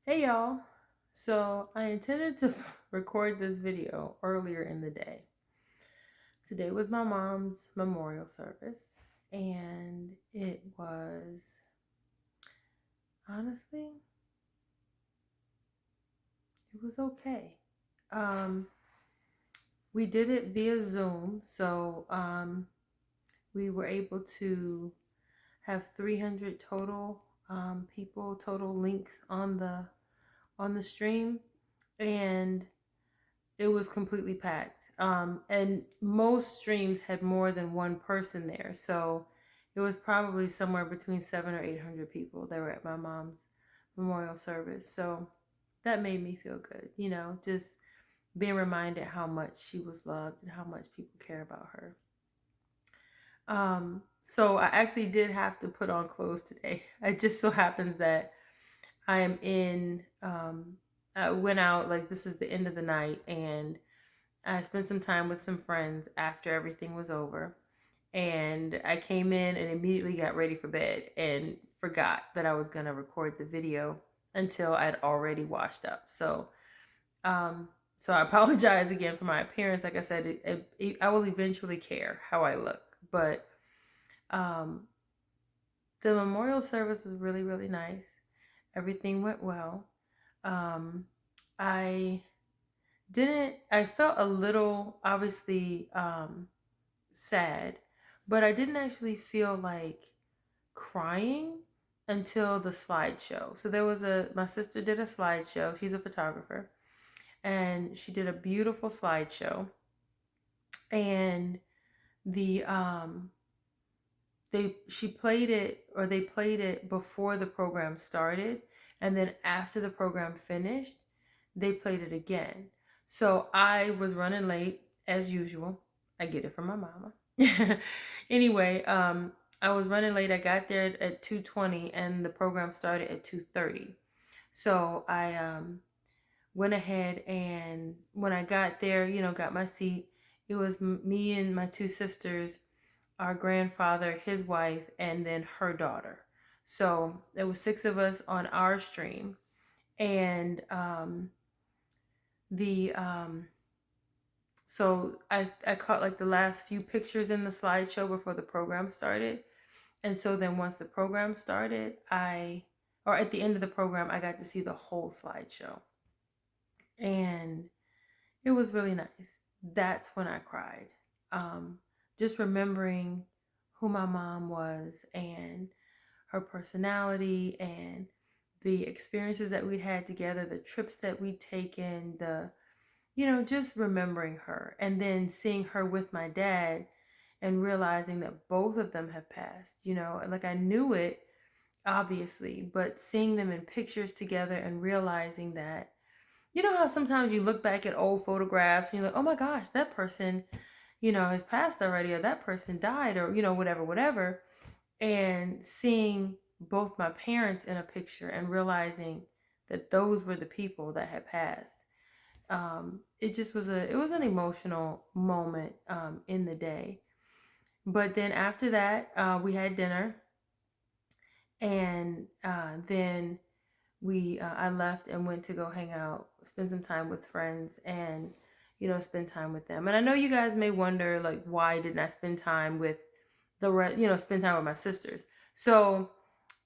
Hey y'all. So I intended to record this video earlier in the day. Today was my mom's memorial service, and it was honestly, it was okay. Um, we did it via Zoom, so we were able to have 300 total people, total links on the stream, and it was completely packed. And most streams had more than one person there. So it was probably somewhere between 700 or 800 people that were at my mom's memorial service. So that made me feel good, just being reminded how much she was loved and how much people care about her. So I actually did have to put on clothes today. It just so happens that I am I went out, like, this is the end of the night, and I spent some time with some friends after everything was over. And I came in and immediately got ready for bed and forgot that I was going to record the video until I'd already washed up. Um, so I apologize again for my appearance. Like I said, I will eventually care how I look. But um, the memorial service was really, really nice. Everything went well. Um, I I felt a little, obviously, sad, but I didn't actually feel like crying until the slideshow. So my sister did a slideshow. She's a photographer, and she did a beautiful slideshow. And the she played it, or they played it before the program started, and then after the program finished, they played it again. So I was running late as usual. I get it from my mama. Anyway, I was running late. I got there at 2:20 and the program started at 2:30. So I went ahead, and when I got there, got my seat. It was me and my two sisters, our grandfather, his wife, and then her daughter. So there was six of us on our stream, and the so I caught like the last few pictures in the slideshow before the program started. And so then once the program started, or at the end of the program, I got to see the whole slideshow. And it was really nice. That's when I cried. Um, just remembering who my mom was, and her personality, and the experiences that we'd had together, the trips that we'd taken, just remembering her, and then seeing her with my dad and realizing that both of them have passed, like I knew it obviously, but seeing them in pictures together and realizing that, how sometimes you look back at old photographs and you're like, oh my gosh, that person, has passed already, or that person died, or, whatever, whatever. And seeing both my parents in a picture and realizing that those were the people that had passed. It just it was an emotional moment in the day. But then after that, we had dinner, and then I left and went to go hang out, spend some time with friends, and spend time with them. And I know you guys may wonder, like, why didn't I spend time with spend time with my sisters? So,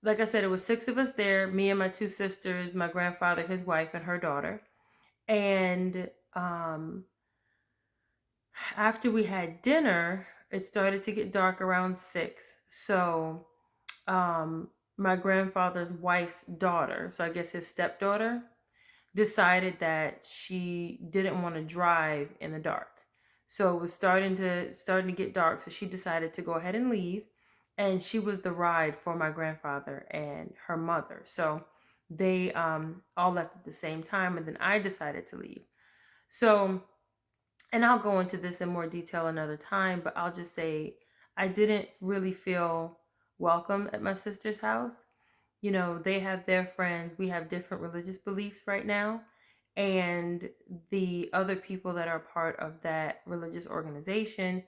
like I said, it was six of us there, me and my two sisters, my grandfather, his wife, and her daughter. And after we had dinner, it started to get dark around 6. So my grandfather's wife's daughter, so I guess his stepdaughter, decided that she didn't want to drive in the dark. So it was starting to get dark, so she decided to go ahead and leave, and she was the ride for my grandfather and her mother. So they all left at the same time, and then I decided to leave. So, and I'll go into this in more detail another time, but I'll just say I didn't really feel welcome at my sister's house. They have their friends. We have different religious beliefs right now. And the other people that are part of that religious organization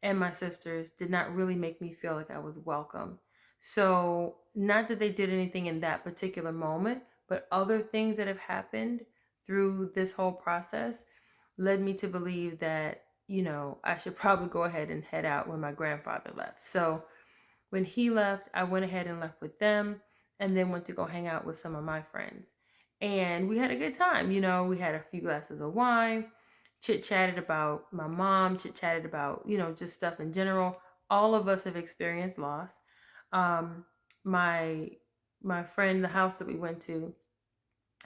and my sisters did not really make me feel like I was welcome. So, not that they did anything in that particular moment, but other things that have happened through this whole process led me to believe that, I should probably go ahead and head out when my grandfather left. So when he left, I went ahead and left with them and then went to go hang out with some of my friends. And we had a good time. We had a few glasses of wine, chit chatted about my mom, chit chatted about, just stuff in general. All of us have experienced loss. Um, my my friend, the house that we went to,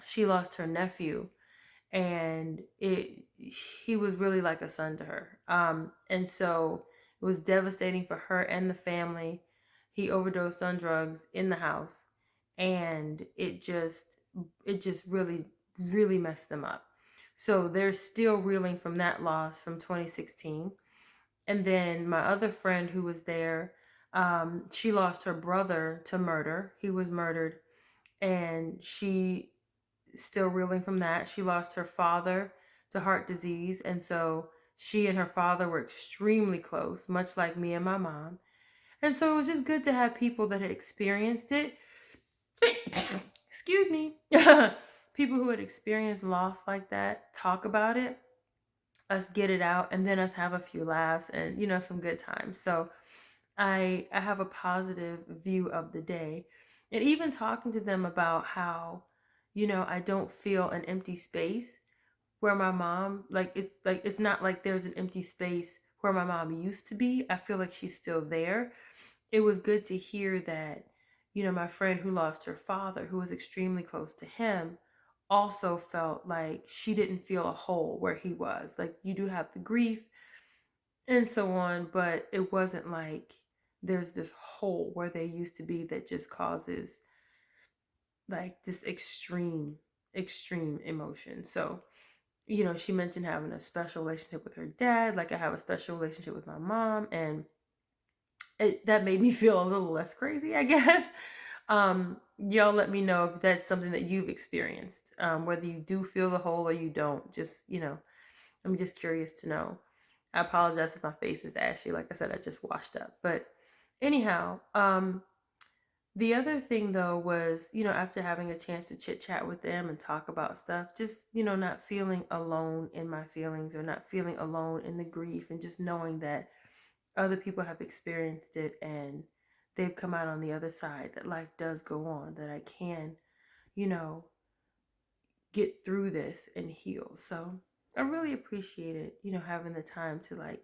she lost her nephew, and he was really like a son to her. And so it was devastating for her and the family. He overdosed on drugs in the house, and it just really really messed them up. So they're still reeling from that loss from 2016. And then my other friend who was there, she lost her brother to murder. He was murdered, and she still reeling from that. She lost her father to heart disease, and so she and her father were extremely close, much like me and my mom. And so it was just good to have people that had experienced it. Excuse me. People who had experienced loss like that talk about it, us get it out, and then us have a few laughs and some good times. So I have a positive view of the day. And even talking to them about how, I don't feel an empty space where my mom, it's not like there's an empty space where my mom used to be. I feel like she's still there. It was good to hear that, my friend who lost her father, who was extremely close to him, also felt like she didn't feel a hole where he was. Like, you do have the grief and so on, but it wasn't like there's this hole where they used to be that just causes like this extreme emotion. So, she mentioned having a special relationship with her dad, like I have a special relationship with my mom, and that made me feel a little less crazy, I guess. Y'all let me know if that's something that you've experienced, whether you do feel the hole or you don't. Just, I'm just curious to know. I apologize if my face is ashy. Like I said, I just washed up. But anyhow, the other thing though was, after having a chance to chit chat with them and talk about stuff, just, not feeling alone in my feelings or not feeling alone in the grief, and just knowing that other people have experienced it and they've come out on the other side, that life does go on, that I can, you know, get through this and heal. So I really appreciated, having the time to like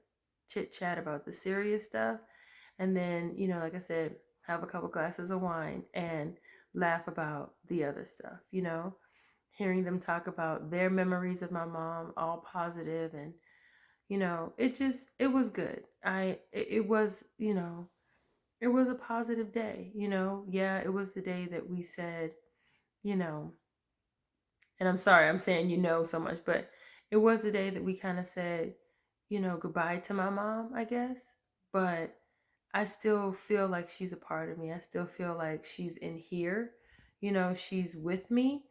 chit chat about the serious stuff. And then, like I said, have a couple glasses of wine and laugh about the other stuff, hearing them talk about their memories of my mom, all positive, and it was good. It was, it was a positive day, yeah, it was the day that we said, you know and I'm sorry I'm saying so much, but it was the day that we kind of said, goodbye to my mom, I guess. But I still feel like she's a part of me. I still feel like she's in here. She's with me.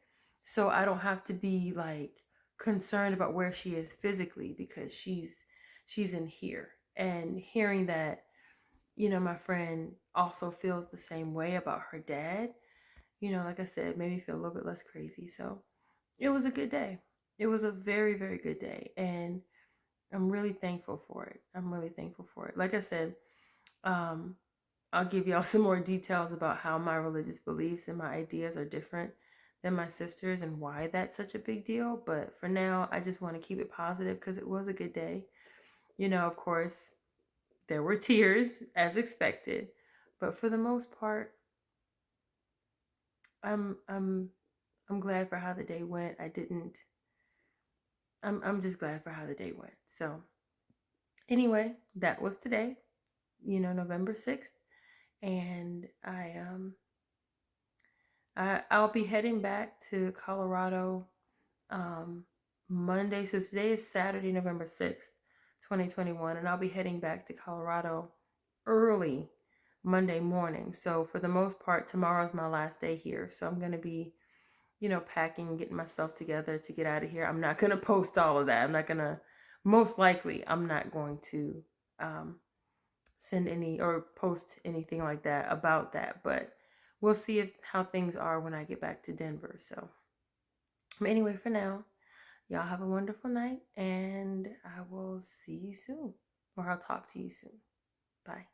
So I don't have to be like concerned about where she is physically, because she's in here. And hearing that, my friend also feels the same way about her dad, like I said, made me feel a little bit less crazy. So it was a good day. It was a very, very good day. And I'm really thankful for it. I'm really thankful for it. Like I said, um, I'll give y'all some more details about how my religious beliefs and my ideas are different than my sister's and why that's such a big deal. But for now, I just want to keep it positive because it was a good day. Of course, there were tears as expected, but for the most part, I'm I'm I'm glad for how the day went. I'm just glad for how the day went. So anyway, that was today, November 6th. And I'll be heading back to Colorado um Monday. So today is Saturday, November 6th, 2021, and I'll be heading back to Colorado early Monday morning. So for the most part, tomorrow's my last day here. So I'm gonna be, packing and getting myself together to get out of here. I'm not gonna post all of that. Most likely I'm not going to send any or post anything like that about that. But we'll see how things are when I get back to Denver. So, but anyway, for now, y'all have a wonderful night, and I will see you soon, or I'll talk to you soon. Bye.